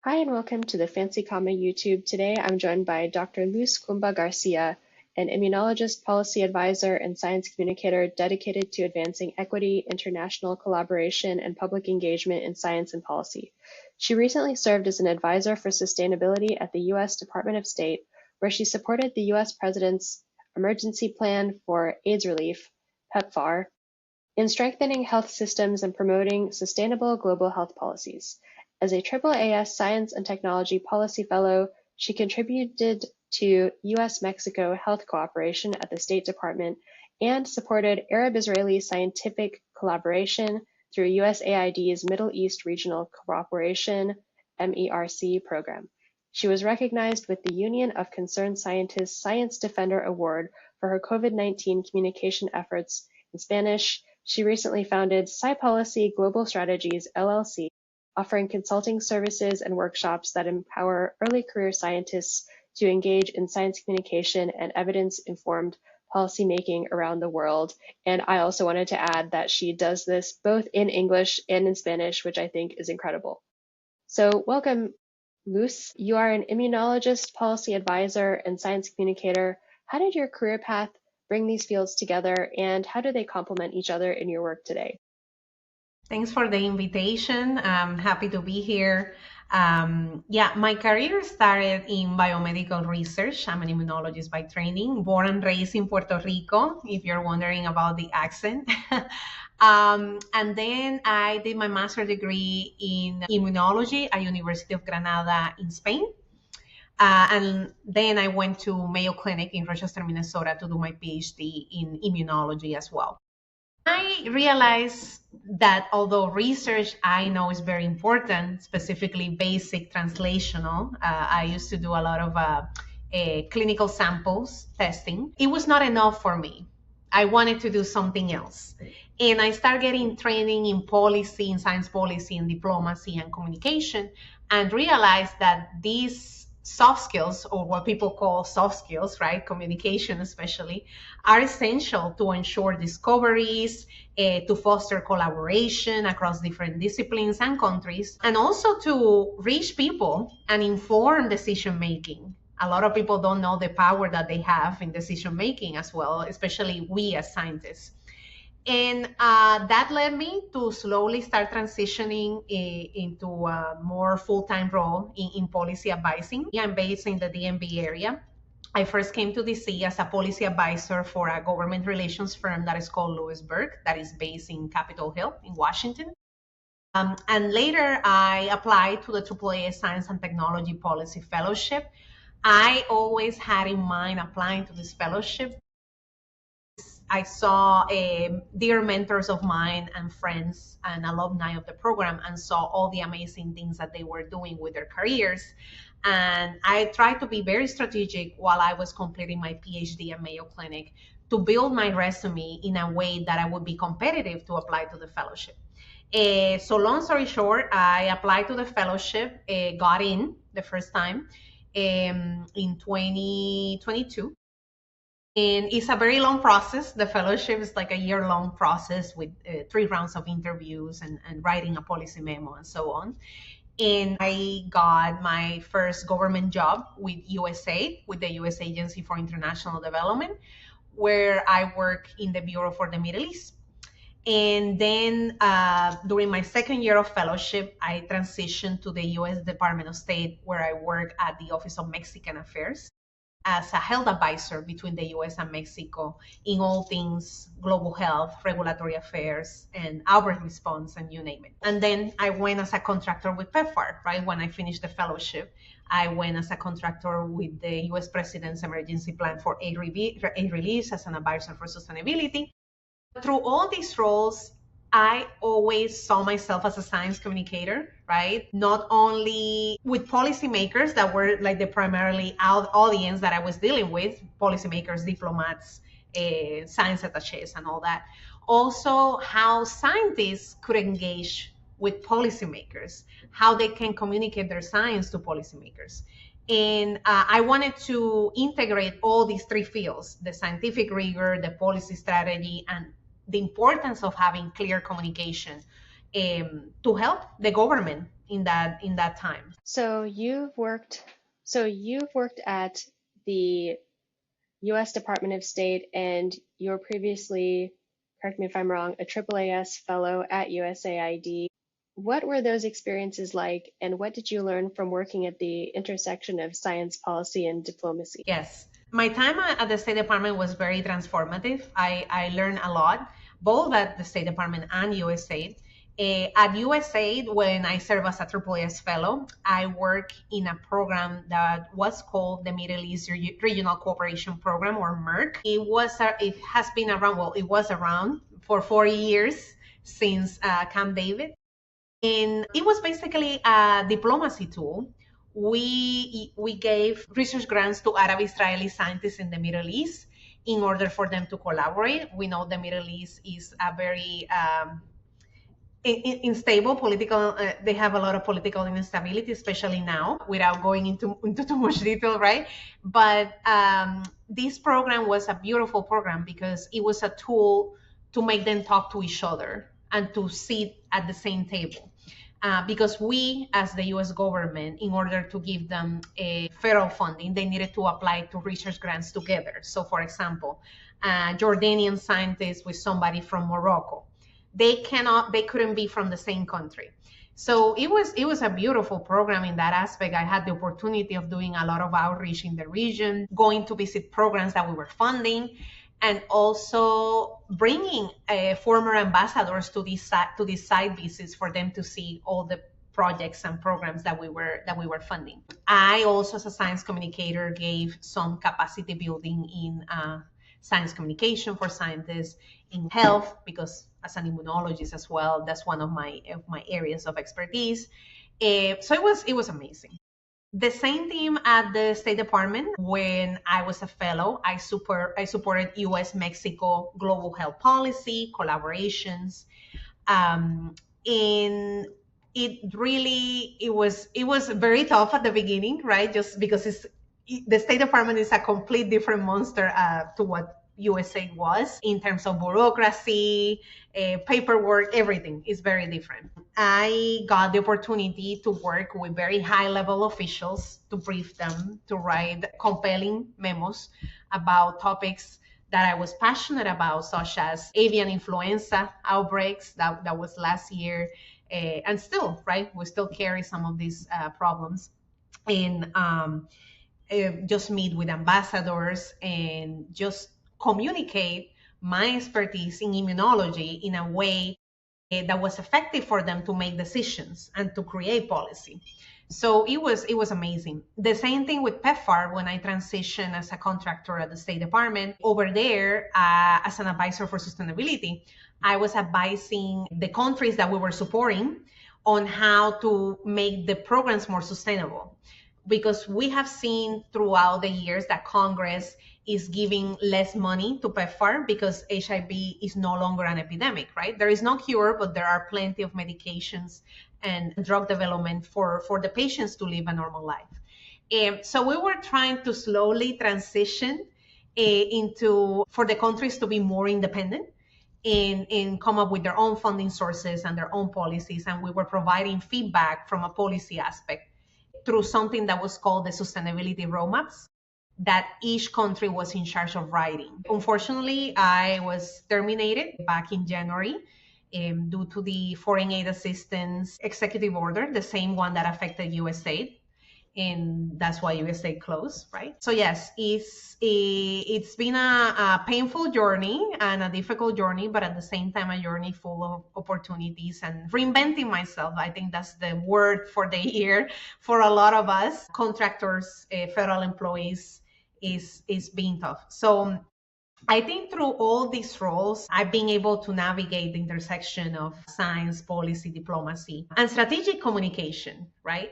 Hi and welcome to the Fancy Comma YouTube. Today I'm joined by Dr. Luz Cumba Garcia, an immunologist, policy advisor, and science communicator dedicated to advancing equity, international collaboration, and public engagement in science and policy. She recently served as an advisor for sustainability at the U.S. Department of State, where she supported the U.S. President's Emergency Plan for AIDS Relief, PEPFAR, in strengthening health systems and promoting sustainable global health policies. As a AAAS Science and Technology Policy Fellow, she contributed to U.S. Mexico health cooperation at the State Department and supported Arab-Israeli scientific collaboration through USAID's Middle East Regional Cooperation MERC program. She was recognized with the Union of Concerned Scientists Science Defender Award for her COVID-19 communication efforts in Spanish. She recently founded SciPolicy Global Strategies, LLC, offering consulting services and workshops that empower early career scientists to engage in science communication and evidence-informed policymaking around the world. And I also wanted to add that she does this both in English and in Spanish, which I think is incredible. So welcome, Luz. You are an immunologist, policy advisor, and science communicator. How did your career path bring these fields together, and how do they complement each other in your work today? Thanks for the invitation. I'm happy to be here. My career started in biomedical research. I'm an immunologist by training, born and raised in Puerto Rico, if you're wondering about the accent. And then I did my master's degree in immunology at University of Granada in Spain. And then I went to Mayo Clinic in Rochester, Minnesota to do my PhD in immunology as well. I realized that although research I know is very important, specifically basic translational, I used to do a lot of clinical samples testing. It was not enough for me. I wanted to do something else. And I started getting training in policy, in science policy, and diplomacy and communication, and realized that these soft skills, or what people call soft skills, right? Communication especially, are essential to ensure discoveries, to foster collaboration across different disciplines and countries, and also to reach people and inform decision making. A lot of people don't know the power that they have in decision making as well, especially we as scientists. And that led me to slowly start transitioning into a more full-time role in policy advising. I'm based in the DMV area. I first came to DC as a policy advisor for a government relations firm that is called Lewisburg, that is based in Capitol Hill in Washington. And later I applied to the AAAS Science and Technology Policy Fellowship. I always had in mind applying to this fellowship. I saw dear mentors of mine and friends and alumni of the program, and saw all the amazing things that they were doing with their careers. And I tried to be very strategic while I was completing my PhD at Mayo Clinic to build my resume in a way that I would be competitive to apply to the fellowship. So long story short, I applied to the fellowship, got in the first time in 2022. And it's a very long process. The fellowship is like a year-long process with 3 rounds of interviews and writing a policy memo and so on. And I got my first government job with USAID, with the U.S. Agency for International Development, where I work in the Bureau for the Middle East. And then during my second year of fellowship, I transitioned to the U.S. Department of State, where I work at the Office of Mexican Affairs as a health advisor between the U.S. and Mexico in all things global health, regulatory affairs, and outbreak response, and you name it. And then I went as a contractor with PEPFAR, right? When I finished the fellowship, I went as a contractor with the U.S. President's Emergency Plan for AIDS Relief as an advisor for sustainability. Through all these roles, I always saw myself as a science communicator, right? Not only with policymakers that were like the primarily audience that I was dealing with, policymakers, diplomats, science attachés and all that. Also how scientists could engage with policymakers, how they can communicate their science to policymakers. And I wanted to integrate all these 3 fields, the scientific rigor, the policy strategy, and the importance of having clear communication to help the government in that time. So you've worked at the U.S. Department of State, and you were previously, correct me if I'm wrong, a AAAS fellow at USAID. What were those experiences like, and what did you learn from working at the intersection of science policy and diplomacy? Yes, my time at the State Department was very transformative. I learned a lot, both at the State Department and USAID. At USAID, when I served as a AAAS fellow, I worked in a program that was called the Middle East Regional Cooperation Program, or MERC. It has been around, well, it was around for 40 years since Camp David. And it was basically a diplomacy tool. We gave research grants to Arab Israeli scientists in the Middle East in order for them to collaborate. We know the Middle East is a very unstable political. They have a lot of political instability, especially now, without going into too much detail, right? But this program was a beautiful program because it was a tool to make them talk to each other and to sit at the same table. Because we, as the U.S. government, in order to give them a federal funding, they needed to apply to research grants together. So, for example, Jordanian scientists with somebody from Morocco, they couldn't be from the same country. So it was a beautiful program in that aspect. I had the opportunity of doing a lot of outreach in the region, going to visit programs that we were funding, and also bringing former ambassadors to these site visits for them to see all the projects and programs that we were funding. I also, as a science communicator, gave some capacity building in science communication for scientists, in health, because as an immunologist as well, that's one of my areas of expertise. So it was amazing. The same team at the State Department, when I was a fellow, I supported U.S. Mexico global health policy collaborations, and it was very tough at the beginning, right? Just because the State Department is a complete different monster to what USAID was in terms of bureaucracy, paperwork, everything is very different. I got the opportunity to work with very high level officials to brief them, to write compelling memos about topics that I was passionate about, such as avian influenza outbreaks that was last year, and still, right, we still carry some of these problems. And just meet with ambassadors and just communicate my expertise in immunology in a way that was effective for them to make decisions and to create policy. So it was amazing. The same thing with PEPFAR. When I transitioned as a contractor at the State Department, over there as an advisor for sustainability, I was advising the countries that we were supporting on how to make the programs more sustainable. Because we have seen throughout the years that Congress is giving less money to PEPFAR because HIV is no longer an epidemic, right? There is no cure, but there are plenty of medications and drug development for the patients to live a normal life. So we were trying to slowly transition for the countries to be more independent and come up with their own funding sources and their own policies. And we were providing feedback from a policy aspect through something that was called the sustainability roadmaps that each country was in charge of writing. Unfortunately, I was terminated back in January due to the foreign aid assistance executive order, the same one that affected USAID. And that's why USAID closed, right? So yes, it's been a painful journey and a difficult journey, but at the same time, a journey full of opportunities and reinventing myself. I think that's the word for the year for a lot of us, contractors, federal employees, is being tough. So I think through all these roles, I've been able to navigate the intersection of science, policy, diplomacy, and strategic communication, right?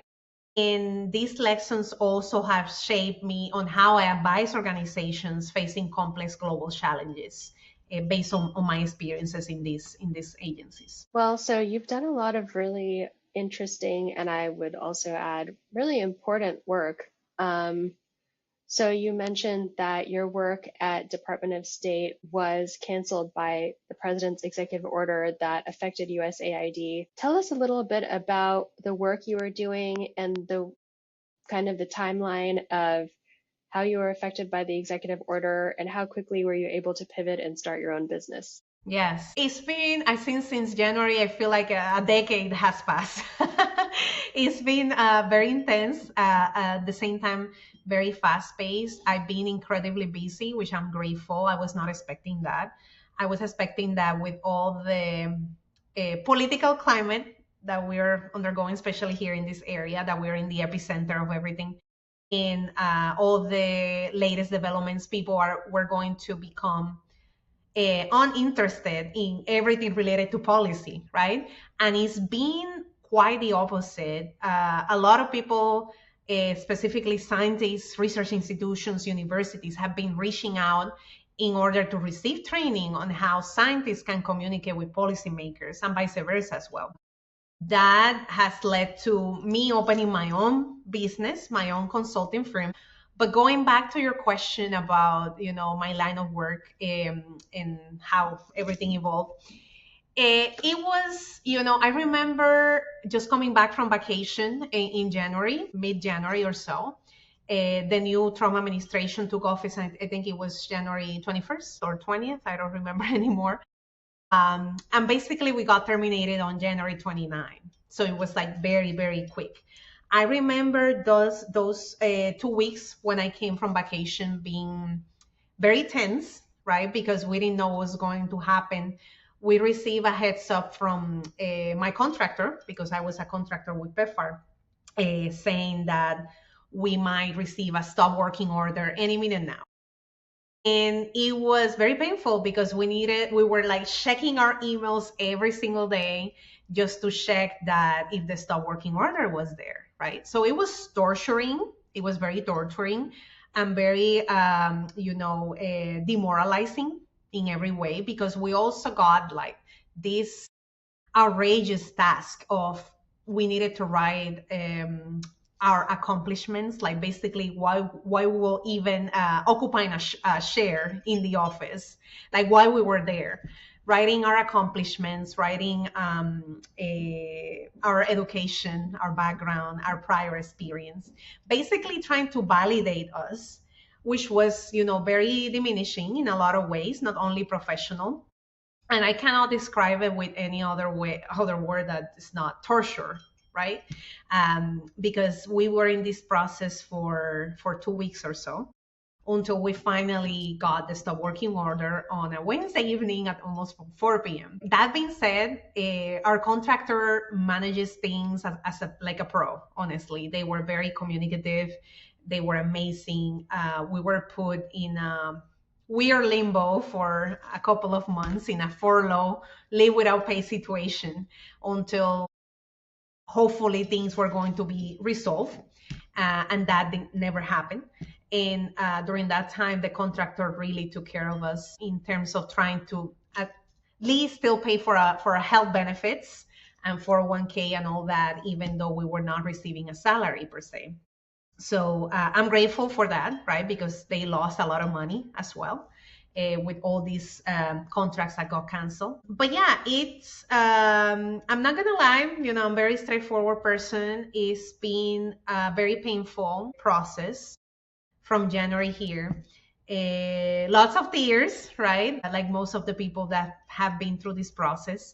And these lessons also have shaped me on how I advise organizations facing complex global challenges based on my experiences in these agencies. Well, so you've done a lot of really interesting, and I would also add really important work. So you mentioned that your work at Department of State was canceled by the president's executive order that affected USAID. Tell us a little bit about the work you were doing and the kind of the timeline of how you were affected by the executive order and how quickly were you able to pivot and start your own business? Yes, it's been, I think since January, I feel like a decade has passed. It's been very intense, at the same time, very fast paced. I've been incredibly busy, which I'm grateful. I was not expecting that. I was expecting that with all the political climate that we're undergoing, especially here in this area, that we're in the epicenter of everything. In all the latest developments, people were going to become uninterested in everything related to policy, right? And it's been quite the opposite. A lot of people, specifically scientists, research institutions, universities, have been reaching out in order to receive training on how scientists can communicate with policymakers and vice versa as well. That has led to me opening my own business, my own consulting firm. But going back to your question about, my line of work, and how everything evolved, it was, I remember just coming back from vacation in January, mid-January or so. The new Trump administration took office, and I think it was January 21st or 20th. I don't remember anymore. And basically, we got terminated on January 29. So it was like very, very quick. I remember those 2 weeks when I came from vacation being very tense, right? Because we didn't know what was going to happen. We received a heads up from my contractor, because I was a contractor with PEPFAR, saying that we might receive a stop working order any minute now. And it was very painful because we were like checking our emails every single day just to check that if the stop working order was there, right? So it was torturing. It was very torturing and very, demoralizing in every way, because we also got like this outrageous task of we needed to write our accomplishments, like basically why we will even occupying a share in the office, like why we were there, writing our accomplishments, writing our education, our background, our prior experience, basically trying to validate us, which was, very diminishing in a lot of ways, not only professional. And I cannot describe it with any other word that is not torture, right? Because we were in this process for 2 weeks or so, until we finally got the stop working order on a Wednesday evening at almost 4 p.m. That being said, our contractor manages things as a pro, honestly. They were very communicative. They were amazing. We were put in a weird limbo for a couple of months, in a furlough, live without pay situation, until hopefully things were going to be resolved, and that never happened. And during that time, the contractor really took care of us in terms of trying to at least still pay for our health benefits and 401k and all that, even though we were not receiving a salary per se. So I'm grateful for that, right? Because they lost a lot of money as well. With all these contracts that got canceled. But yeah, it's, I'm not gonna lie, I'm a very straightforward person. It's been a very painful process from January here. Lots of tears, right? Like most of the people that have been through this process,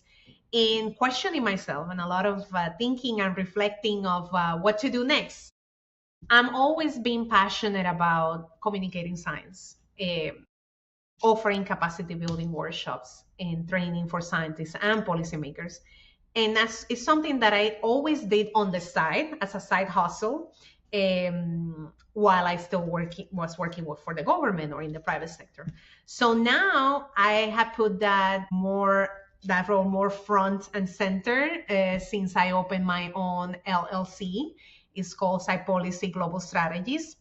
in questioning myself, and a lot of thinking and reflecting of what to do next. I'm always been passionate about communicating science. Offering capacity building workshops and training for scientists and policymakers. And it's something that I always did on the side as a side hustle, while I still was working for the government or in the private sector. So now I have put that role more front and center since I opened my own LLC. It's called SciPolicy Global Strategies.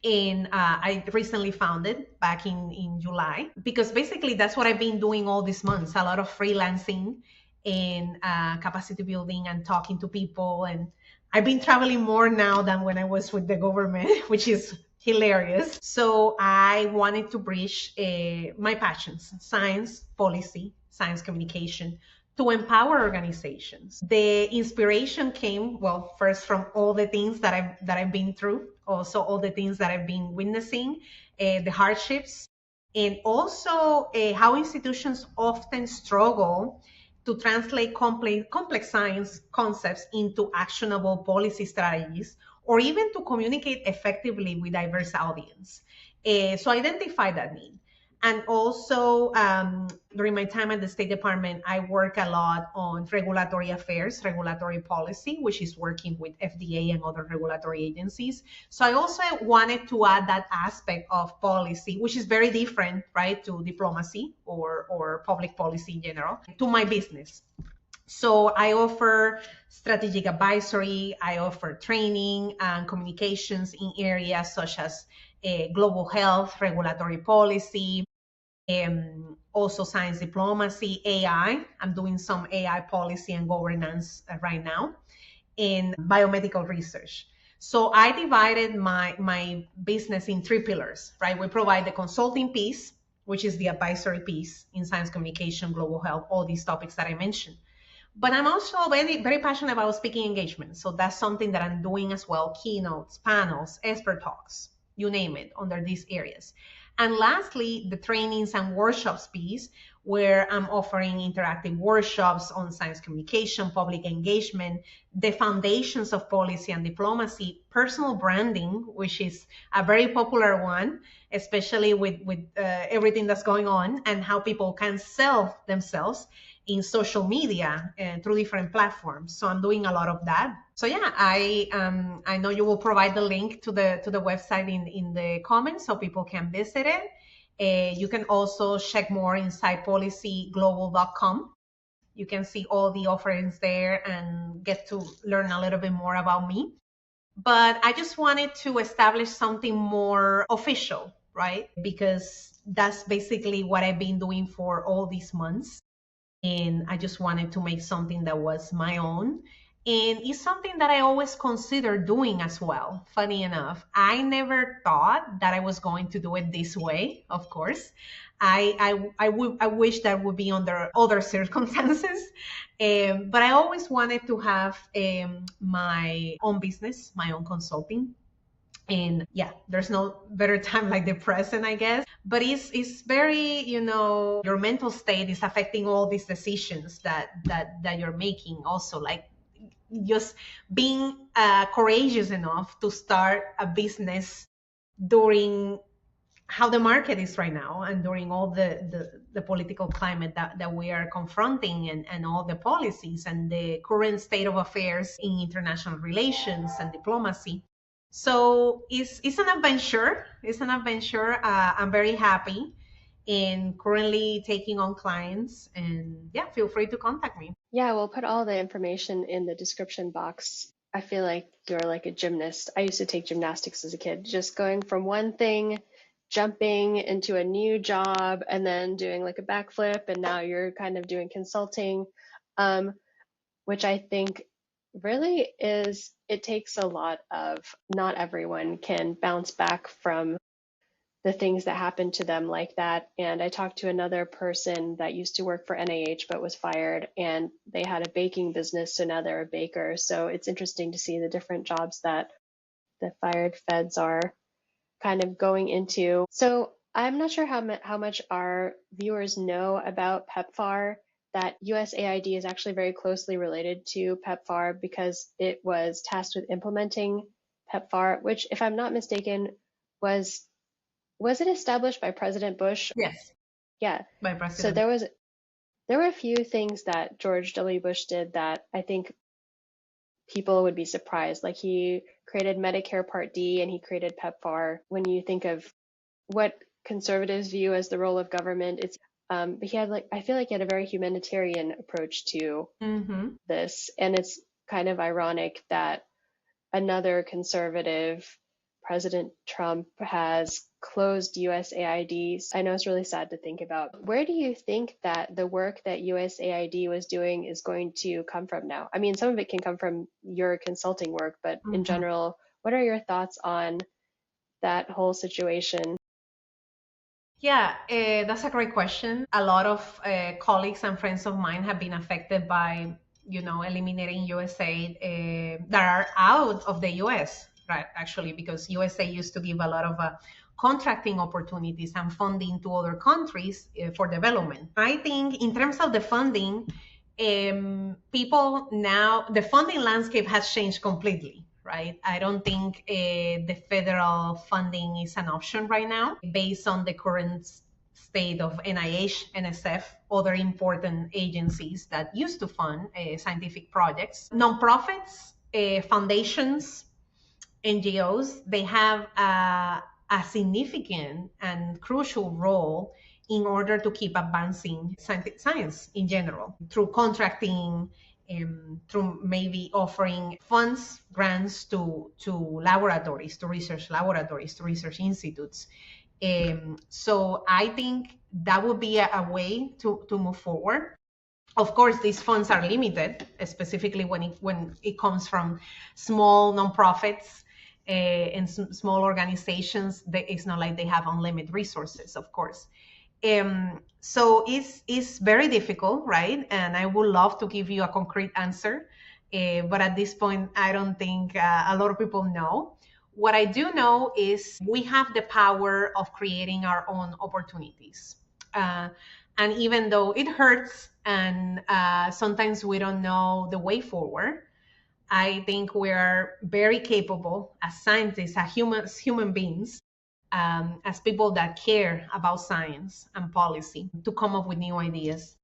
And I recently founded back in July, because basically that's what I've been doing all these months, a lot of freelancing and capacity building and talking to people. And I've been traveling more now than when I was with the government, which is hilarious. So I wanted to bridge my passions, science, policy, science communication, to empower organizations. The inspiration came, well, first from all the things that I've been through, also all the things that I've been witnessing, the hardships, and also how institutions often struggle to translate complex science concepts into actionable policy strategies, or even to communicate effectively with diverse audience. So identify that need. And also, during my time at the State Department, I work a lot on regulatory affairs, regulatory policy, which is working with FDA and other regulatory agencies. So I also wanted to add that aspect of policy, which is very different, right, to diplomacy or public policy in general, to my business. So I offer strategic advisory, I offer training and communications in areas such as global health, regulatory policy, also science diplomacy, AI. I'm doing some AI policy and governance right now, in biomedical research. So I divided my business in three pillars, right? We provide the consulting piece, which is the advisory piece in science communication, global health, all these topics that I mentioned. But I'm also very, very passionate about speaking engagement. So that's something that I'm doing as well: keynotes, panels, expert talks, you name it, under these areas. And lastly, the trainings and workshops piece, where I'm offering interactive workshops on science communication, public engagement, the foundations of policy and diplomacy, personal branding, which is a very popular one, especially with everything that's going on, and how people can sell themselves in social media and through different platforms. So I'm doing a lot of that. So yeah, I know you will provide the link to the website in the comments so people can visit it. You can also check more in SciPolicyGlobal.com. You can see all the offerings there and get to learn a little bit more about me. But I just wanted to establish something more official, right? Because that's basically what I've been doing for all these months. And I just wanted to make something that was my own. And it's something that I always consider doing as well. Funny enough, I never thought that I was going to do it this way, of course. I wish that would be under other circumstances. But I always wanted to have my own business, my own consulting. And yeah, there's no better time like the present, I guess. But it's very, your mental state is affecting all these decisions that you're making also, like just being courageous enough to start a business during how the market is right now, and during all the political climate that we are confronting, and all the policies and the current state of affairs in international relations and diplomacy. So it's an adventure. It's an adventure. I'm very happy in currently taking on clients, and yeah, feel free to contact me. Yeah, we'll put all the information in the description box. I feel like you're like a gymnast. I used to take gymnastics as a kid, just going from one thing, jumping into a new job, and then doing like a backflip, and now you're kind of doing consulting, which I think really is, it takes a lot of, not everyone can bounce back from the things that happened to them like that. And I talked to another person that used to work for NIH but was fired, and they had a baking business, so now they're a baker. So it's interesting to see the different jobs that the fired feds are kind of going into. So I'm not sure how much our viewers know about PEPFAR, that USAID is actually very closely related to PEPFAR because it was tasked with implementing PEPFAR, which, if I'm not mistaken, was it established by President Bush? Yes, Yeah. by So President. there were a few things that George W. Bush did that I think people would be surprised. Like, he created Medicare Part D and he created PEPFAR. When you think of what conservatives view as the role of government, it's but he had, like, I feel like he had a very humanitarian approach to this, and it's kind of ironic that another conservative, President Trump, has closed USAID. I know it's really sad to think about. Where do you think that the work that USAID was doing is going to come from now? I mean, some of it can come from your consulting work, but in general, what are your thoughts on that whole situation? Yeah, that's a great question. A lot of colleagues and friends of mine have been affected by, eliminating USAID that are out of the US, right? Actually, because USAID used to give a lot of contracting opportunities and funding to other countries for development. I think in terms of the funding, people now, the funding landscape has changed completely, right? I don't think the federal funding is an option right now based on the current state of NIH, NSF, other important agencies that used to fund scientific projects. Nonprofits, foundations, NGOs, they have a significant and crucial role in order to keep advancing science in general through contracting, through maybe offering funds, grants to laboratories, to research laboratories, to research institutes. So I think that would be a way to move forward. Of course, these funds are limited, specifically when it comes from small nonprofits and small organizations. It's not like they have unlimited resources, of course. So it's very difficult, right? And I would love to give you a concrete answer, but at this point, I don't think a lot of people know. What I do know is we have the power of creating our own opportunities. And even though it hurts and sometimes we don't know the way forward, I think we're very capable as scientists, as human beings, as people that care about science and policy, to come up with new ideas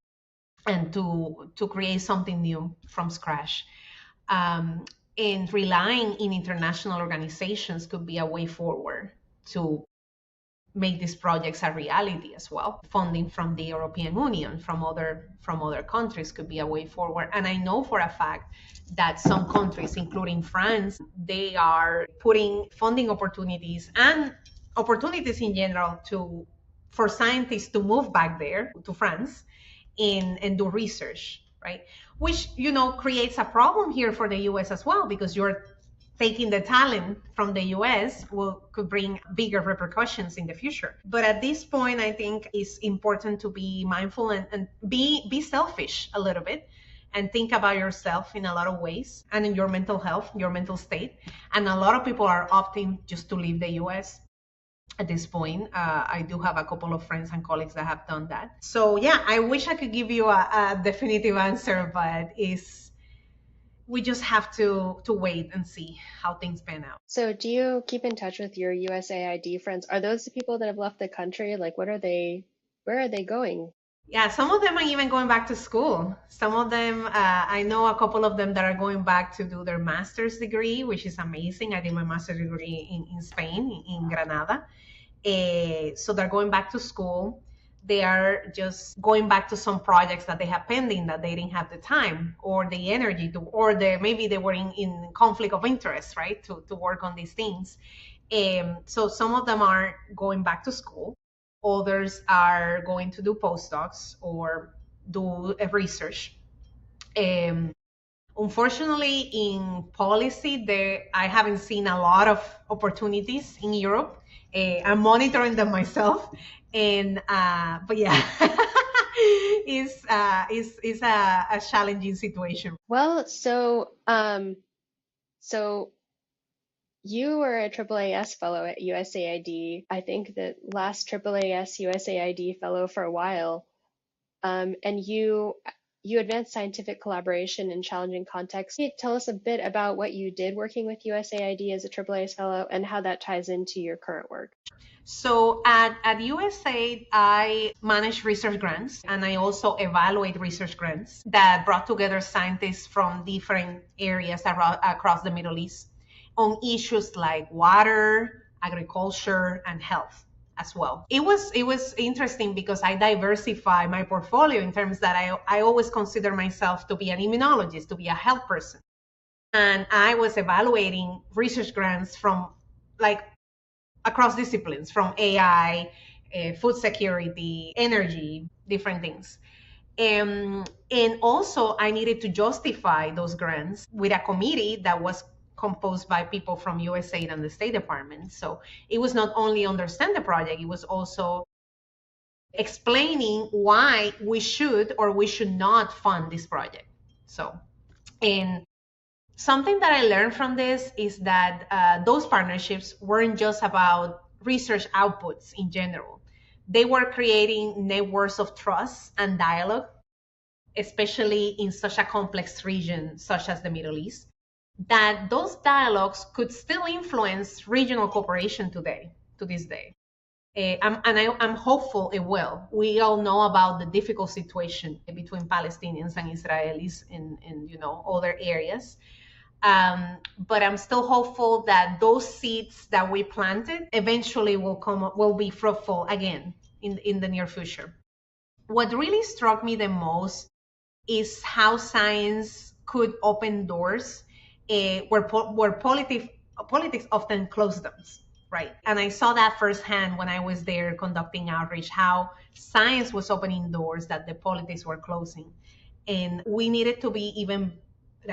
and to create something new from scratch. And relying in international organizations could be a way forward to make these projects a reality as well. Funding from the European Union, from other countries could be a way forward. And I know for a fact that some countries, including France, they are putting funding opportunities and opportunities in general for scientists to move back there to France and do research, right? Which, creates a problem here for the US as well, because you're taking the talent from the US could bring bigger repercussions in the future. But at this point, I think it's important to be mindful and be selfish a little bit and think about yourself in a lot of ways and in your mental health, your mental state. And a lot of people are opting just to leave the US at this point. I do have a couple of friends and colleagues that have done that. So yeah, I wish I could give you a definitive answer, but we just have to wait and see how things pan out. So do you keep in touch with your USAID friends? Are those the people that have left the country? Like, where are they going? Yeah, some of them are even going back to school. Some of them, I know a couple of them that are going back to do their master's degree, which is amazing. I did my master's degree in Spain, in Granada. So they're going back to school. They are just going back to some projects that they have pending that they didn't have the time or the energy to, or maybe they were in conflict of interest, right, to work on these things. So some of them are going back to school. Others are going to do postdocs or do research. Unfortunately, in policy, I haven't seen a lot of opportunities in Europe. I'm monitoring them myself, but yeah, it's a challenging situation. Well, so you were a AAAS fellow at USAID. I think the last AAAS USAID fellow for a while, and you advanced scientific collaboration in challenging contexts. Can you tell us a bit about what you did working with USAID as a AAAS fellow and how that ties into your current work? So at USAID, I manage research grants and I also evaluate research grants that brought together scientists from different areas across the Middle East on issues like water, agriculture, and health as well. It was interesting because I diversify my portfolio in terms that I always consider myself to be an immunologist, to be a health person. And I was evaluating research grants from across disciplines, from AI, food security, energy, different things. And also I needed to justify those grants with a committee that was composed by people from USAID and the State Department. So it was not only understand the project, it was also explaining why we should or we should not fund this project. So, and something that I learned from this is that those partnerships weren't just about research outputs in general. They were creating networks of trust and dialogue, especially in such a complex region such as the Middle East, that those dialogues could still influence regional cooperation today, to this day. I'm hopeful it will. We all know about the difficult situation between Palestinians and Israelis in other areas. But I'm still hopeful that those seeds that we planted eventually will be fruitful again in the near future. What really struck me the most is how science could open doors where politics often close them, right? And I saw that firsthand when I was there conducting outreach, how science was opening doors that the politics were closing. And we needed to be even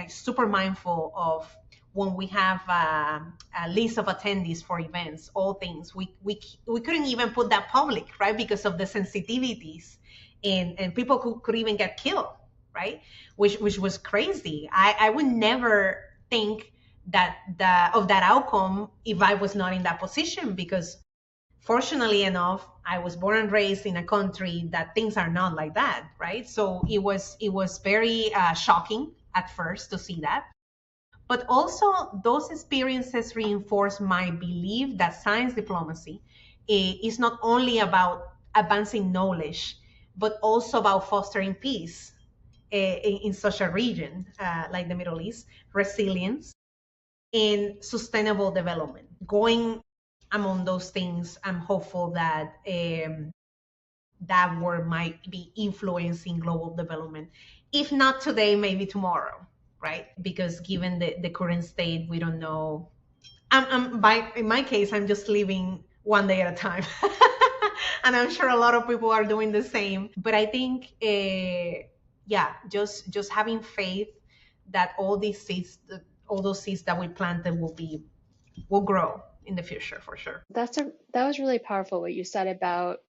super mindful of when we have a list of attendees for events, all things. We couldn't even put that public, right? Because of the sensitivities and people could even get killed, right? Which was crazy. I would never think of that outcome if I was not in that position, because fortunately enough, I was born and raised in a country that things are not like that, right? So it was very shocking at first to see that. But also those experiences reinforce my belief that science diplomacy is not only about advancing knowledge, but also about fostering peace in such a region like the Middle East, resilience, and sustainable development. Going among those things, I'm hopeful that that word might be influencing global development. If not today, maybe tomorrow, right? Because given the current state, we don't know. In my case, I'm just living one day at a time. And I'm sure a lot of people are doing the same. But I think, just having faith that all those seeds that we planted will grow in the future for sure. That was really powerful what you said about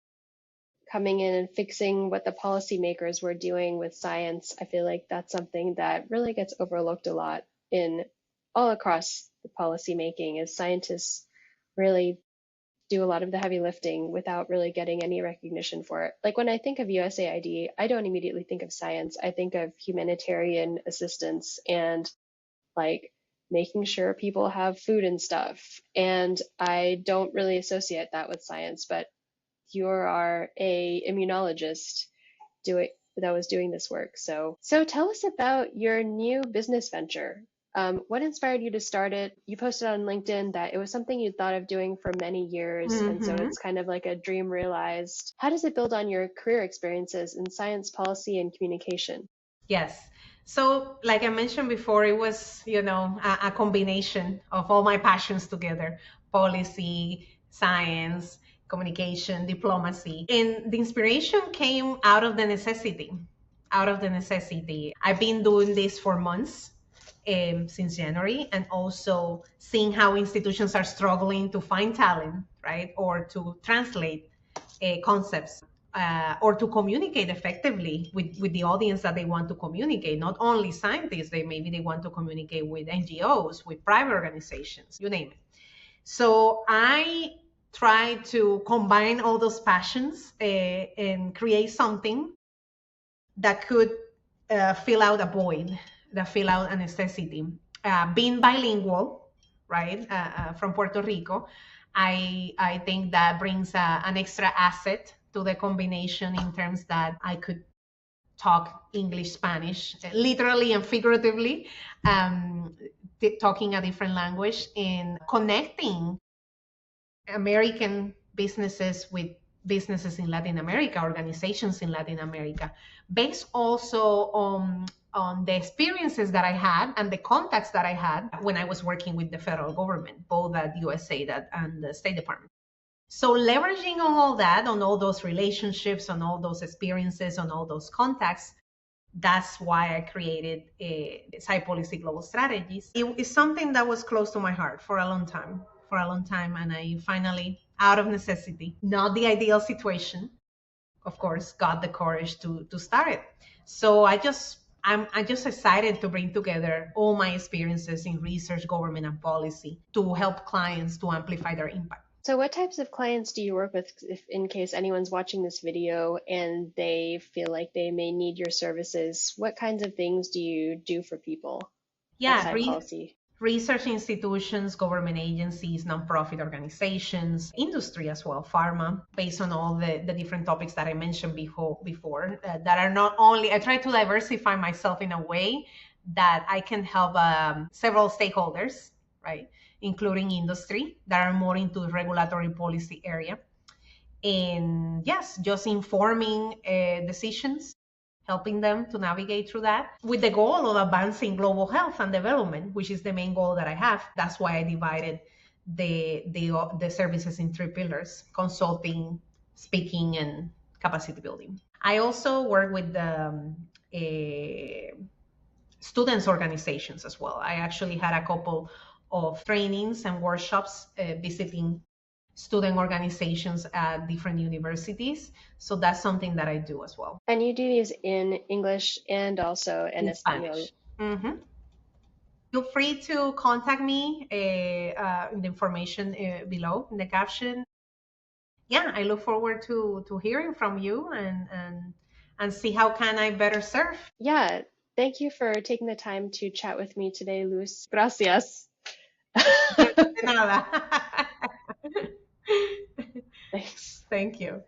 coming in and fixing what the policymakers were doing with science. I feel like that's something that really gets overlooked a lot in all across the policy making, is scientists really do a lot of the heavy lifting without really getting any recognition for it. Like when I think of USAID, I don't immediately think of science. I think of humanitarian assistance and like making sure people have food and stuff. And I don't really associate that with science, but you are a immunologist that was doing this work. So tell us about your new business venture. What inspired you to start it? You posted on LinkedIn that it was something you thought of doing for many years, and so it's kind of like a dream realized. How does it build on your career experiences in science, policy, and communication? Yes. So like I mentioned before, it was, a combination of all my passions together: policy, science, communication, diplomacy. And the inspiration came out of the necessity. I've been doing this for months, since January, and also seeing how institutions are struggling to find talent, right? Or to translate concepts. Or to communicate effectively with the audience that they want to communicate. Not only scientists, maybe they want to communicate with NGOs, with private organizations, you name it. So I try to combine all those passions and create something that could fill out a void, that fill out a necessity. Being bilingual, right, from Puerto Rico, I think that brings an extra asset to the combination in terms that I could talk English, Spanish, literally and figuratively, talking a different language and connecting American businesses with businesses in Latin America, organizations in Latin America, based also on the experiences that I had and the contacts that I had when I was working with the federal government, both at USAID and the State Department. So leveraging on all that, on all those relationships, on all those experiences, on all those contacts, That's why I created SciPolicy Global Strategies. It's something that was close to my heart for a long time, and I finally, out of necessity, not the ideal situation, of course, got the courage to start it. So I'm just excited to bring together all my experiences in research, government, and policy to help clients to amplify their impact. So what types of clients do you work with, if in case anyone's watching this video and they feel like they may need your services? What kinds of things do you do for people at Yeah, SciPolicy? research institutions, government agencies, nonprofit organizations, industry as well, pharma, based on all the different topics that I mentioned before that are not only, I try to diversify myself in a way that I can help several stakeholders, right, including industry that are more into the regulatory policy area. And yes, just informing decisions, helping them to navigate through that with the goal of advancing global health and development, which is the main goal that I have. That's why I divided the services in three pillars: consulting, speaking, and capacity building. I also work with students organizations as well. I actually had a couple of trainings and workshops visiting student organizations at different universities. So that's something that I do as well. And you do these in English and also in In Espanol. Spanish. Feel free to contact me in the information below in the caption. Yeah, I look forward to hearing from you and see how can I better serve. Yeah, thank you for taking the time to chat with me today, Luz. Gracias. De nada. Thanks. Thank you.